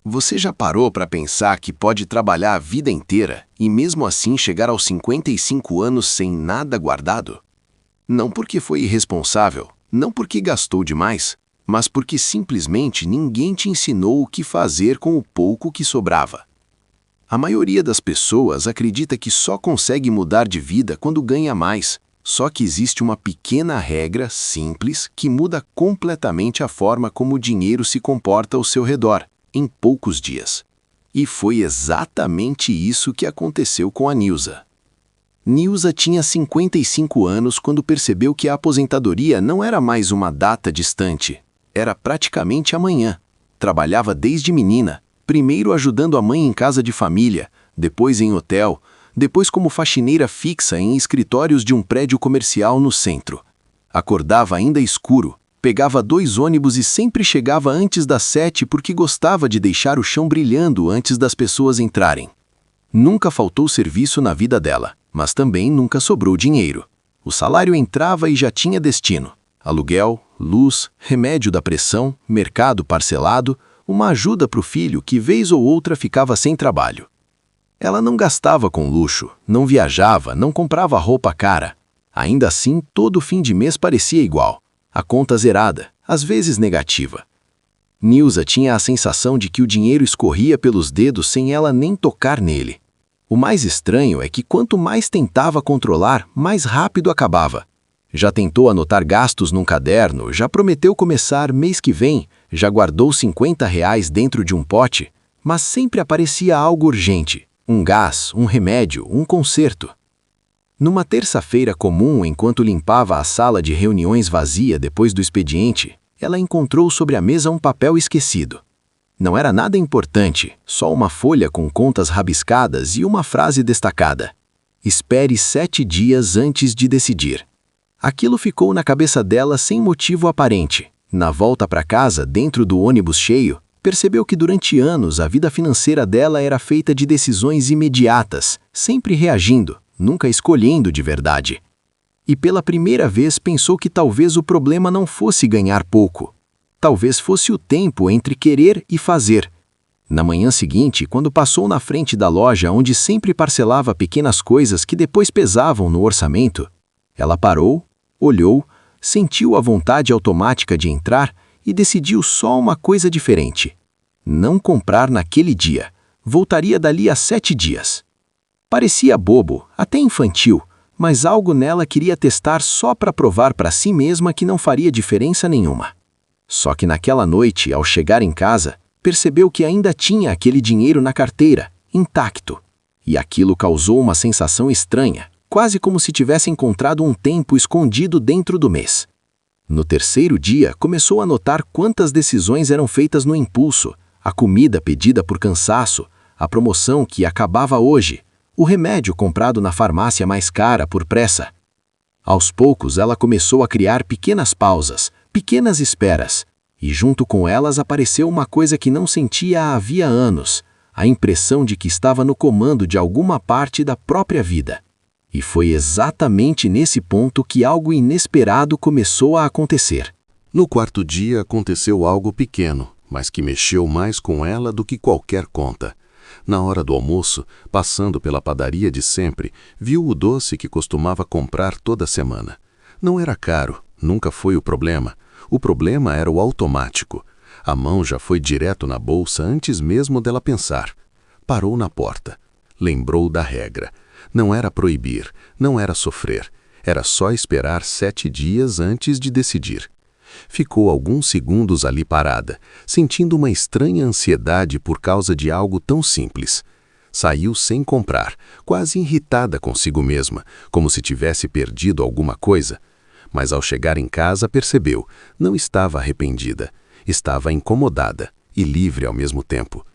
Você já parou para pensar que pode trabalhar a vida inteira e mesmo assim chegar aos 55 anos sem nada guardado? Não porque foi irresponsável, não porque gastou demais, mas porque simplesmente ninguém te ensinou o que fazer com o pouco que sobrava. A maioria das pessoas acredita que só consegue mudar de vida quando ganha mais, só que existe uma pequena regra simples que muda completamente a forma como o dinheiro se comporta ao seu redor, em poucos dias. E foi exatamente isso que aconteceu com a Nilza. Nilza tinha 55 anos quando percebeu que a aposentadoria não era mais uma data distante, era praticamente amanhã. Trabalhava desde menina, primeiro ajudando a mãe em casa de família, depois em hotel, depois como faxineira fixa em escritórios de um prédio comercial no centro. Acordava ainda escuro, pegava 2 ônibus e sempre chegava antes das 7 porque gostava de deixar o chão brilhando antes das pessoas entrarem. Nunca faltou serviço na vida dela, mas também nunca sobrou dinheiro. O salário entrava e já tinha destino. Aluguel, luz, remédio da pressão, mercado parcelado, uma ajuda para o filho que vez ou outra ficava sem trabalho. Ela não gastava com luxo, não viajava, não comprava roupa cara. Ainda assim, todo fim de mês parecia igual. A conta zerada, às vezes negativa. Nilza tinha a sensação de que o dinheiro escorria pelos dedos sem ela nem tocar nele. O mais estranho é que quanto mais tentava controlar, mais rápido acabava. Já tentou anotar gastos num caderno, já prometeu começar mês que vem, já guardou R$ 50 dentro de um pote, mas sempre aparecia algo urgente. Um gás, um remédio, um conserto. Numa terça-feira comum, enquanto limpava a sala de reuniões vazia depois do expediente, ela encontrou sobre a mesa um papel esquecido. Não era nada importante, só uma folha com contas rabiscadas e uma frase destacada. Espere 7 dias antes de decidir. Aquilo ficou na cabeça dela sem motivo aparente. Na volta para casa, dentro do ônibus cheio, percebeu que durante anos a vida financeira dela era feita de decisões imediatas, sempre reagindo, nunca escolhendo de verdade. E pela primeira vez pensou que talvez o problema não fosse ganhar pouco. Talvez fosse o tempo entre querer e fazer. Na manhã seguinte, quando passou na frente da loja onde sempre parcelava pequenas coisas que depois pesavam no orçamento, ela parou, olhou, sentiu a vontade automática de entrar e decidiu só uma coisa diferente. Não comprar naquele dia. Voltaria dali a 7 dias. Parecia bobo, até infantil, mas algo nela queria testar só para provar para si mesma que não faria diferença nenhuma. Só que naquela noite, ao chegar em casa, percebeu que ainda tinha aquele dinheiro na carteira, intacto. E aquilo causou uma sensação estranha, quase como se tivesse encontrado um tempo escondido dentro do mês. No terceiro dia, começou a notar quantas decisões eram feitas no impulso, a comida pedida por cansaço, a promoção que acabava hoje, o remédio comprado na farmácia mais cara por pressa. Aos poucos, ela começou a criar pequenas pausas, pequenas esperas, e junto com elas apareceu uma coisa que não sentia havia anos, a impressão de que estava no comando de alguma parte da própria vida. E foi exatamente nesse ponto que algo inesperado começou a acontecer. No quarto dia aconteceu algo pequeno, mas que mexeu mais com ela do que qualquer conta. Na hora do almoço, passando pela padaria de sempre, viu o doce que costumava comprar toda semana. Não era caro, nunca foi o problema. O problema era o automático. A mão já foi direto na bolsa antes mesmo dela pensar. Parou na porta. Lembrou da regra. Não era proibir, não era sofrer. Era só esperar 7 dias antes de decidir. Ficou alguns segundos ali parada, sentindo uma estranha ansiedade por causa de algo tão simples. Saiu sem comprar, quase irritada consigo mesma, como se tivesse perdido alguma coisa. Mas ao chegar em casa percebeu, não estava arrependida, estava incomodada e livre ao mesmo tempo.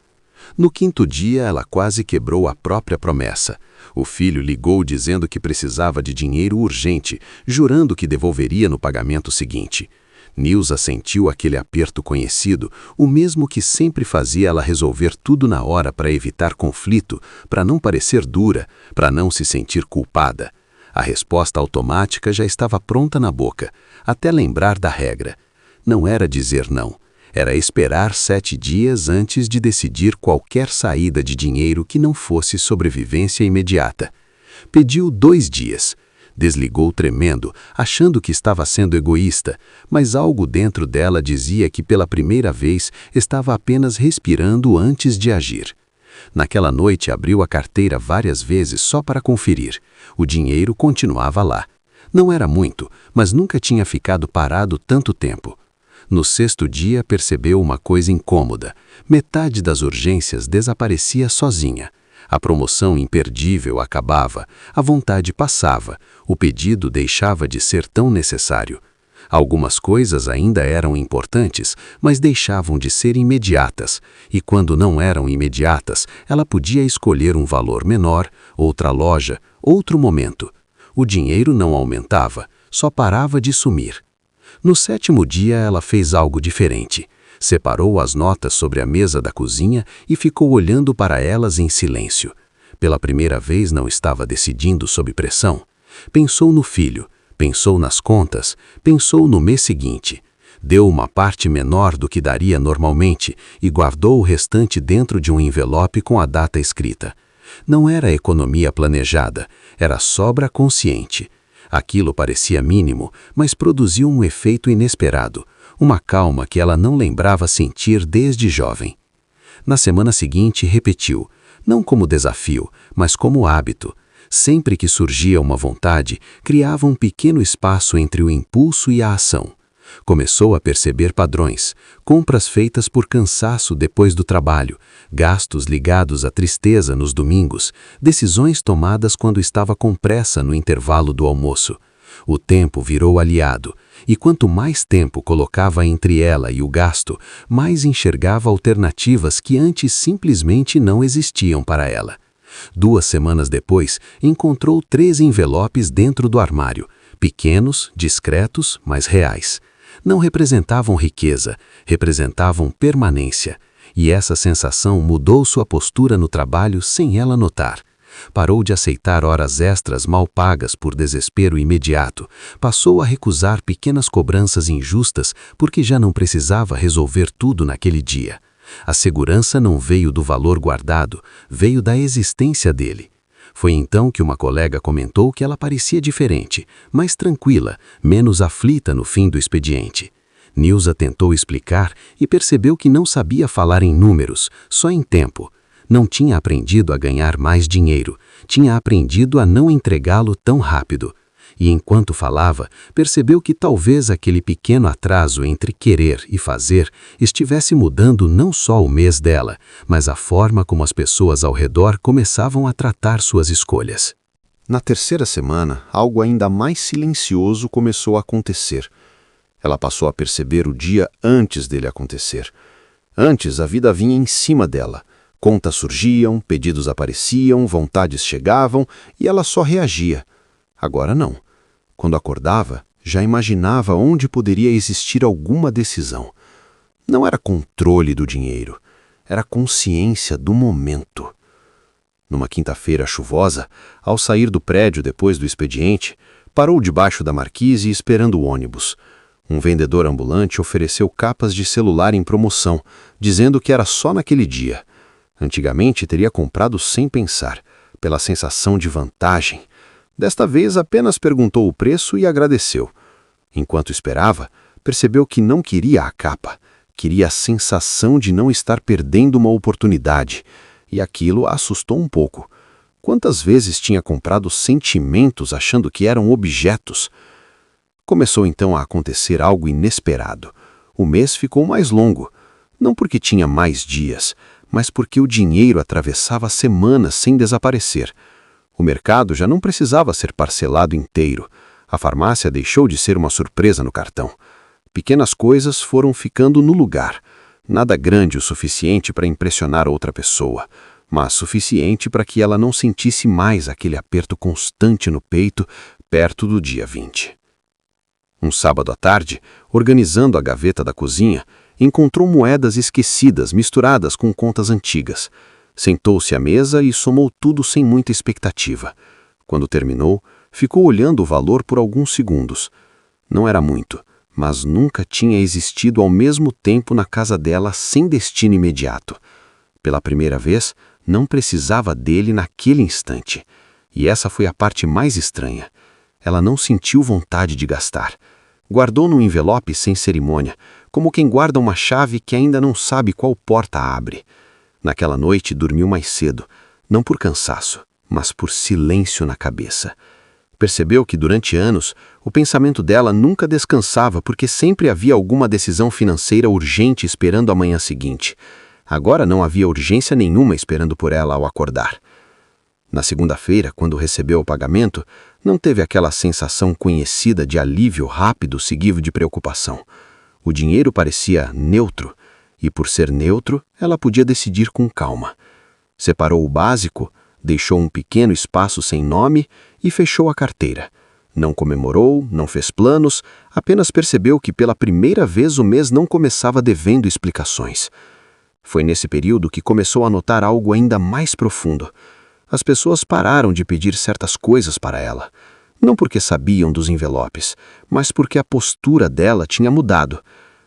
No quinto dia, ela quase quebrou a própria promessa. O filho ligou dizendo que precisava de dinheiro urgente, jurando que devolveria no pagamento seguinte. Nilza sentiu aquele aperto conhecido, o mesmo que sempre fazia ela resolver tudo na hora para evitar conflito, para não parecer dura, para não se sentir culpada. A resposta automática já estava pronta na boca, até lembrar da regra. Não era dizer não, Era esperar 7 dias antes de decidir qualquer saída de dinheiro que não fosse sobrevivência imediata. Pediu 2 dias. Desligou tremendo, achando que estava sendo egoísta, mas algo dentro dela dizia que pela primeira vez estava apenas respirando antes de agir. Naquela noite abriu a carteira várias vezes só para conferir. O dinheiro continuava lá. Não era muito, mas nunca tinha ficado parado tanto tempo. No 6º dia percebeu uma coisa incômoda. Metade das urgências desaparecia sozinha. A promoção imperdível acabava, a vontade passava, o pedido deixava de ser tão necessário. Algumas coisas ainda eram importantes, mas deixavam de ser imediatas, e quando não eram imediatas, ela podia escolher um valor menor, outra loja, outro momento. O dinheiro não aumentava, só parava de sumir. No 7º dia ela fez algo diferente. Separou as notas sobre a mesa da cozinha e ficou olhando para elas em silêncio. Pela primeira vez não estava decidindo sob pressão. Pensou no filho, pensou nas contas, pensou no mês seguinte. Deu uma parte menor do que daria normalmente e guardou o restante dentro de um envelope com a data escrita. Não era economia planejada, era sobra consciente. Aquilo parecia mínimo, mas produziu um efeito inesperado, uma calma que ela não lembrava sentir desde jovem. Na semana seguinte repetiu, não como desafio, mas como hábito. Sempre que surgia uma vontade, criava um pequeno espaço entre o impulso e a ação. Começou a perceber padrões, compras feitas por cansaço depois do trabalho, gastos ligados à tristeza nos domingos, decisões tomadas quando estava com pressa no intervalo do almoço. O tempo virou aliado, e quanto mais tempo colocava entre ela e o gasto, mais enxergava alternativas que antes simplesmente não existiam para ela. 2 semanas depois, encontrou 3 envelopes dentro do armário, pequenos, discretos, mas reais. Não representavam riqueza, representavam permanência. E essa sensação mudou sua postura no trabalho sem ela notar. Parou de aceitar horas extras mal pagas por desespero imediato. Passou a recusar pequenas cobranças injustas porque já não precisava resolver tudo naquele dia. A segurança não veio do valor guardado, veio da existência dele. Foi então que uma colega comentou que ela parecia diferente, mais tranquila, menos aflita no fim do expediente. Nilza tentou explicar e percebeu que não sabia falar em números, só em tempo. Não tinha aprendido a ganhar mais dinheiro, tinha aprendido a não entregá-lo tão rápido. E enquanto falava, percebeu que talvez aquele pequeno atraso entre querer e fazer estivesse mudando não só o mês dela, mas a forma como as pessoas ao redor começavam a tratar suas escolhas. Na 3ª semana, algo ainda mais silencioso começou a acontecer. Ela passou a perceber o dia antes dele acontecer. Antes, a vida vinha em cima dela. Contas surgiam, pedidos apareciam, vontades chegavam e ela só reagia. Agora não. Quando acordava, já imaginava onde poderia existir alguma decisão. Não era controle do dinheiro, era consciência do momento. Numa quinta-feira chuvosa, ao sair do prédio depois do expediente, parou debaixo da marquise esperando o ônibus. Um vendedor ambulante ofereceu capas de celular em promoção, dizendo que era só naquele dia. Antigamente teria comprado sem pensar, pela sensação de vantagem. Desta vez apenas perguntou o preço e agradeceu. Enquanto esperava, percebeu que não queria a capa, queria a sensação de não estar perdendo uma oportunidade, e aquilo a assustou um pouco. Quantas vezes tinha comprado sentimentos achando que eram objetos? Começou então a acontecer algo inesperado. O mês ficou mais longo, não porque tinha mais dias, mas porque o dinheiro atravessava semanas sem desaparecer. O mercado já não precisava ser parcelado inteiro. A farmácia deixou de ser uma surpresa no cartão. Pequenas coisas foram ficando no lugar. Nada grande o suficiente para impressionar outra pessoa, mas suficiente para que ela não sentisse mais aquele aperto constante no peito perto do dia 20. Um sábado à tarde, organizando a gaveta da cozinha, encontrou moedas esquecidas misturadas com contas antigas. Sentou-se à mesa e somou tudo sem muita expectativa. Quando terminou, ficou olhando o valor por alguns segundos. Não era muito, mas nunca tinha existido ao mesmo tempo na casa dela sem destino imediato. Pela primeira vez, não precisava dele naquele instante. E essa foi a parte mais estranha. Ela não sentiu vontade de gastar. Guardou no envelope sem cerimônia, como quem guarda uma chave que ainda não sabe qual porta abre. Naquela noite dormiu mais cedo, não por cansaço, mas por silêncio na cabeça. Percebeu que durante anos o pensamento dela nunca descansava porque sempre havia alguma decisão financeira urgente esperando a manhã seguinte. Agora não havia urgência nenhuma esperando por ela ao acordar. Na segunda-feira, quando recebeu o pagamento, não teve aquela sensação conhecida de alívio rápido seguido de preocupação. O dinheiro parecia neutro, e por ser neutro, ela podia decidir com calma. Separou o básico, deixou um pequeno espaço sem nome e fechou a carteira. Não comemorou, não fez planos, apenas percebeu que pela primeira vez o mês não começava devendo explicações. Foi nesse período que começou a notar algo ainda mais profundo. As pessoas pararam de pedir certas coisas para ela. Não porque sabiam dos envelopes, mas porque a postura dela tinha mudado.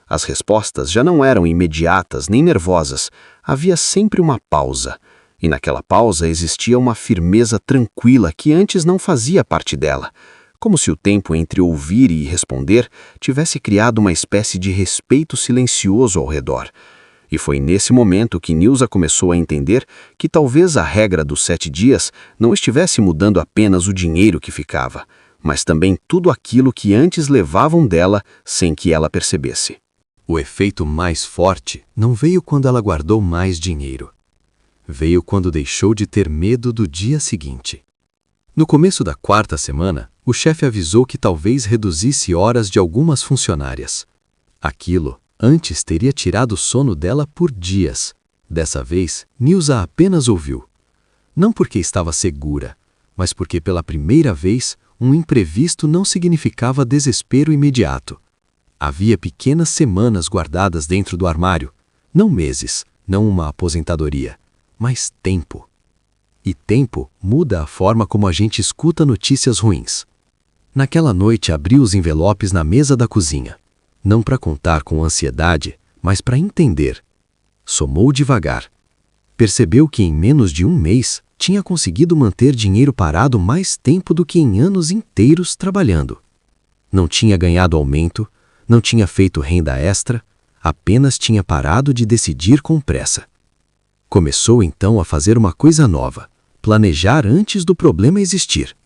As respostas já não eram imediatas nem nervosas. Havia sempre uma pausa. E naquela pausa existia uma firmeza tranquila que antes não fazia parte dela. Como se o tempo entre ouvir e responder tivesse criado uma espécie de respeito silencioso ao redor. E foi nesse momento que Nilza começou a entender que talvez a regra dos 7 dias não estivesse mudando apenas o dinheiro que ficava, mas também tudo aquilo que antes levavam dela sem que ela percebesse. O efeito mais forte não veio quando ela guardou mais dinheiro. Veio quando deixou de ter medo do dia seguinte. No começo da 4ª semana, o chefe avisou que talvez reduzisse horas de algumas funcionárias. Aquilo antes teria tirado o sono dela por dias. Dessa vez, Nilza apenas ouviu. Não porque estava segura, mas porque pela primeira vez um imprevisto não significava desespero imediato. Havia pequenas semanas guardadas dentro do armário, não meses, não uma aposentadoria, mas tempo. E tempo muda a forma como a gente escuta notícias ruins. Naquela noite abriu os envelopes na mesa da cozinha. Não para contar com ansiedade, mas para entender. Somou devagar. Percebeu que em menos de um mês tinha conseguido manter dinheiro parado mais tempo do que em anos inteiros trabalhando. Não tinha ganhado aumento, não tinha feito renda extra, apenas tinha parado de decidir com pressa. Começou então a fazer uma coisa nova, planejar antes do problema existir.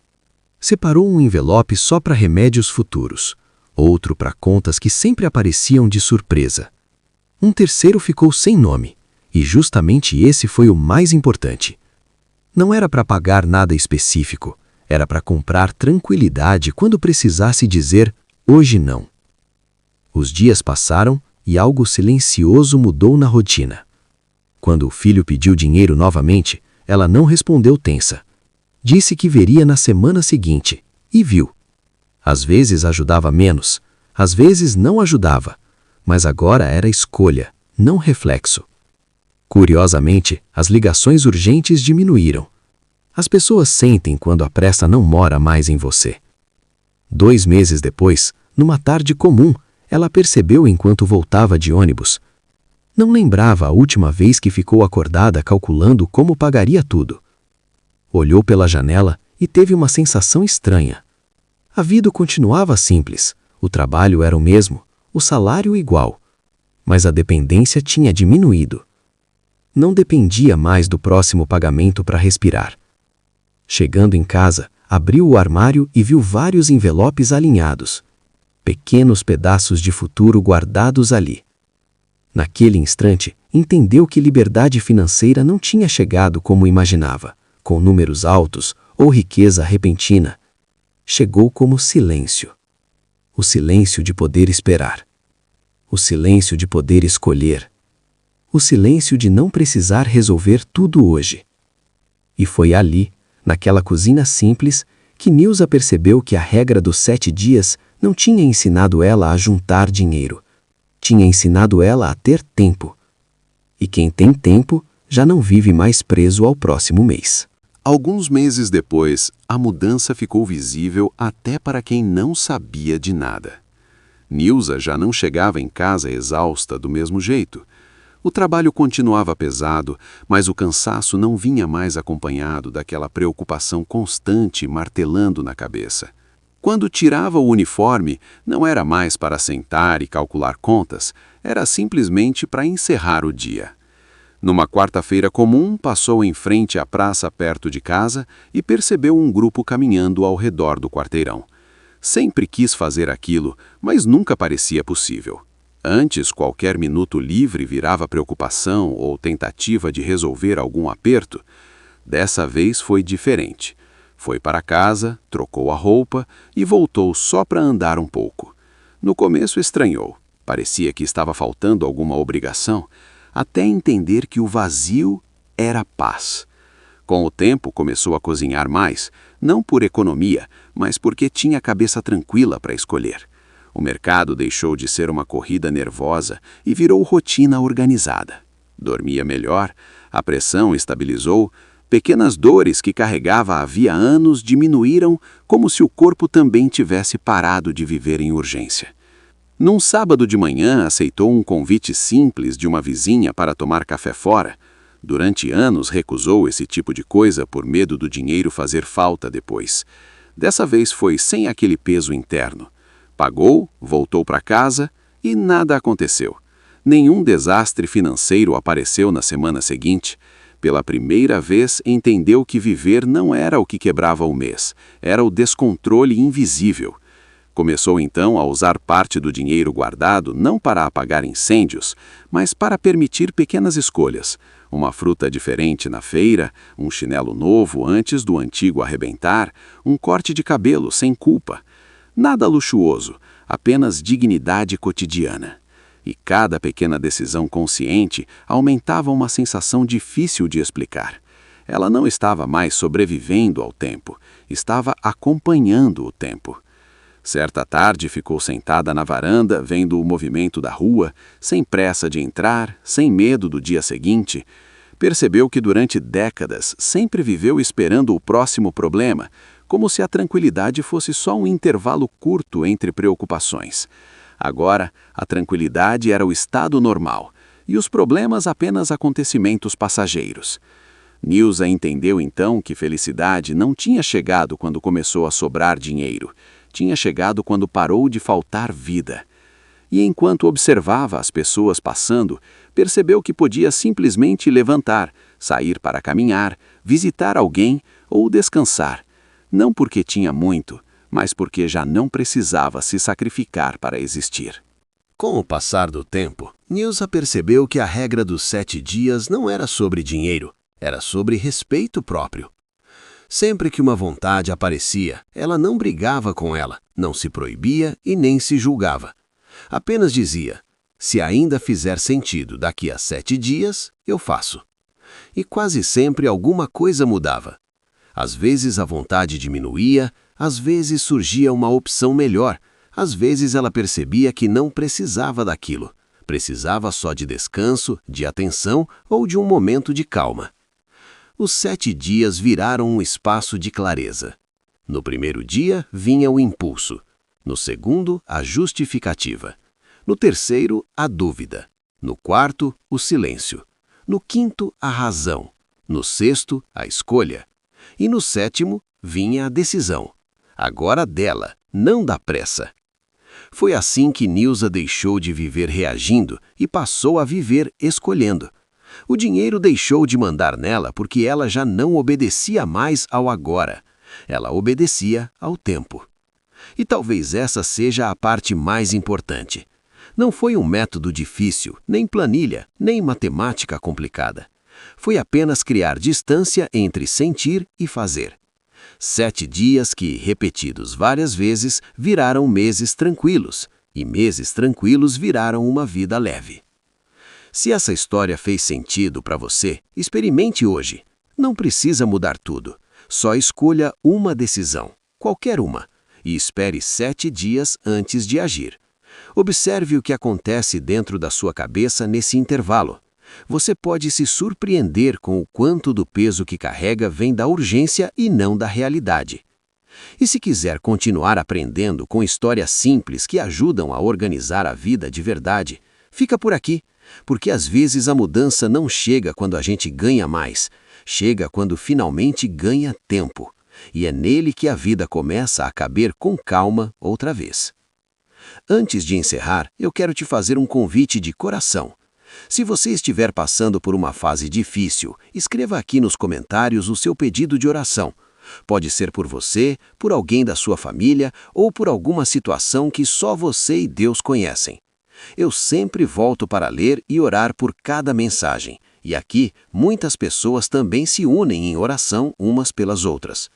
Separou um envelope só para remédios futuros, outro para contas que sempre apareciam de surpresa. Um terceiro ficou sem nome, e justamente esse foi o mais importante. Não era para pagar nada específico, era para comprar tranquilidade quando precisasse dizer hoje não. Os dias passaram e algo silencioso mudou na rotina. Quando o filho pediu dinheiro novamente, ela não respondeu tensa. Disse que veria na semana seguinte, e viu. Às vezes ajudava menos, às vezes não ajudava, mas agora era escolha, não reflexo. Curiosamente, as ligações urgentes diminuíram. As pessoas sentem quando a pressa não mora mais em você. 2 meses depois, numa tarde comum, ela percebeu enquanto voltava de ônibus. Não lembrava a última vez que ficou acordada calculando como pagaria tudo. Olhou pela janela e teve uma sensação estranha. A vida continuava simples, o trabalho era o mesmo, o salário igual, mas a dependência tinha diminuído. Não dependia mais do próximo pagamento para respirar. Chegando em casa, abriu o armário e viu vários envelopes alinhados, pequenos pedaços de futuro guardados ali. Naquele instante, entendeu que liberdade financeira não tinha chegado como imaginava, com números altos ou riqueza repentina. Chegou como silêncio. O silêncio de poder esperar. O silêncio de poder escolher. O silêncio de não precisar resolver tudo hoje. E foi ali, naquela cozinha simples, que Nilza percebeu que a regra dos 7 dias não tinha ensinado ela a juntar dinheiro. Tinha ensinado ela a ter tempo. E quem tem tempo já não vive mais preso ao próximo mês. Alguns meses depois, a mudança ficou visível até para quem não sabia de nada. Nilza já não chegava em casa exausta do mesmo jeito. O trabalho continuava pesado, mas o cansaço não vinha mais acompanhado daquela preocupação constante martelando na cabeça. Quando tirava o uniforme, não era mais para sentar e calcular contas, era simplesmente para encerrar o dia. Numa quarta-feira comum, passou em frente à praça perto de casa e percebeu um grupo caminhando ao redor do quarteirão. Sempre quis fazer aquilo, mas nunca parecia possível. Antes, qualquer minuto livre virava preocupação ou tentativa de resolver algum aperto. Dessa vez foi diferente. Foi para casa, trocou a roupa e voltou só para andar um pouco. No começo estranhou. Parecia que estava faltando alguma obrigação, até entender que o vazio era paz. Com o tempo começou a cozinhar mais, não por economia, mas porque tinha a cabeça tranquila para escolher. O mercado deixou de ser uma corrida nervosa e virou rotina organizada. Dormia melhor, a pressão estabilizou, pequenas dores que carregava havia anos diminuíram como se o corpo também tivesse parado de viver em urgência. Num sábado de manhã aceitou um convite simples de uma vizinha para tomar café fora. Durante anos recusou esse tipo de coisa por medo do dinheiro fazer falta depois. Dessa vez foi sem aquele peso interno. Pagou, voltou para casa e nada aconteceu. Nenhum desastre financeiro apareceu na semana seguinte. Pela primeira vez entendeu que viver não era o que quebrava o mês, era o descontrole invisível. Começou então a usar parte do dinheiro guardado não para apagar incêndios, mas para permitir pequenas escolhas. Uma fruta diferente na feira, um chinelo novo antes do antigo arrebentar, um corte de cabelo sem culpa. Nada luxuoso, apenas dignidade cotidiana. E cada pequena decisão consciente aumentava uma sensação difícil de explicar. Ela não estava mais sobrevivendo ao tempo, estava acompanhando o tempo. Certa tarde ficou sentada na varanda, vendo o movimento da rua, sem pressa de entrar, sem medo do dia seguinte. Percebeu que durante décadas sempre viveu esperando o próximo problema, como se a tranquilidade fosse só um intervalo curto entre preocupações. Agora, a tranquilidade era o estado normal, e os problemas apenas acontecimentos passageiros. Nilza entendeu então que felicidade não tinha chegado quando começou a sobrar dinheiro, tinha chegado quando parou de faltar vida. E enquanto observava as pessoas passando, percebeu que podia simplesmente levantar, sair para caminhar, visitar alguém ou descansar. Não porque tinha muito, mas porque já não precisava se sacrificar para existir. Com o passar do tempo, Nilza percebeu que a regra dos 7 dias não era sobre dinheiro, era sobre respeito próprio. Sempre que uma vontade aparecia, ela não brigava com ela, não se proibia e nem se julgava. Apenas dizia, se ainda fizer sentido daqui a 7 dias, eu faço. E quase sempre alguma coisa mudava. Às vezes a vontade diminuía, às vezes surgia uma opção melhor, às vezes ela percebia que não precisava daquilo, precisava só de descanso, de atenção ou de um momento de calma. Os 7 dias viraram um espaço de clareza. No primeiro dia vinha o impulso, no segundo a justificativa, no terceiro a dúvida, no quarto o silêncio, no quinto a razão, no sexto a escolha e no sétimo vinha a decisão, agora dela, não da pressa. Foi assim que Nilza deixou de viver reagindo e passou a viver escolhendo. O dinheiro deixou de mandar nela porque ela já não obedecia mais ao agora. Ela obedecia ao tempo. E talvez essa seja a parte mais importante. Não foi um método difícil, nem planilha, nem matemática complicada. Foi apenas criar distância entre sentir e fazer. 7 dias que, repetidos várias vezes, viraram meses tranquilos, e meses tranquilos viraram uma vida leve. Se essa história fez sentido para você, experimente hoje. Não precisa mudar tudo. Só escolha uma decisão, qualquer uma, e espere 7 dias antes de agir. Observe o que acontece dentro da sua cabeça nesse intervalo. Você pode se surpreender com o quanto do peso que carrega vem da urgência e não da realidade. E se quiser continuar aprendendo com histórias simples que ajudam a organizar a vida de verdade, fica por aqui, porque às vezes a mudança não chega quando a gente ganha mais, chega quando finalmente ganha tempo. E é nele que a vida começa a caber com calma outra vez. Antes de encerrar, eu quero te fazer um convite de coração. Se você estiver passando por uma fase difícil, escreva aqui nos comentários o seu pedido de oração. Pode ser por você, por alguém da sua família ou por alguma situação que só você e Deus conhecem. Eu sempre volto para ler e orar por cada mensagem, e aqui muitas pessoas também se unem em oração umas pelas outras.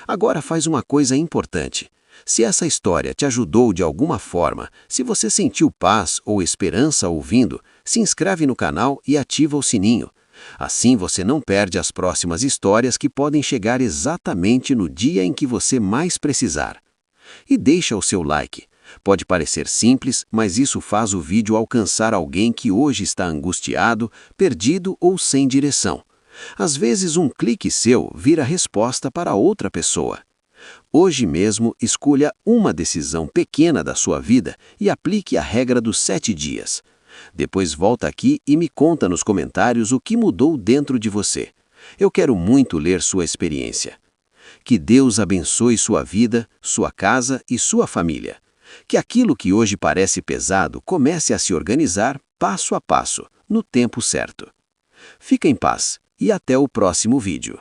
Agora faz uma coisa importante. Se essa história te ajudou de alguma forma, se você sentiu paz ou esperança ouvindo, se inscreve no canal e ativa o sininho. Assim você não perde as próximas histórias que podem chegar exatamente no dia em que você mais precisar. E deixa o seu like. Pode parecer simples, mas isso faz o vídeo alcançar alguém que hoje está angustiado, perdido ou sem direção. Às vezes um clique seu vira resposta para outra pessoa. Hoje mesmo, escolha uma decisão pequena da sua vida e aplique a regra dos 7 dias. Depois volta aqui e me conta nos comentários o que mudou dentro de você. Eu quero muito ler sua experiência. Que Deus abençoe sua vida, sua casa e sua família. Que aquilo que hoje parece pesado comece a se organizar passo a passo, no tempo certo. Fica em paz e até o próximo vídeo.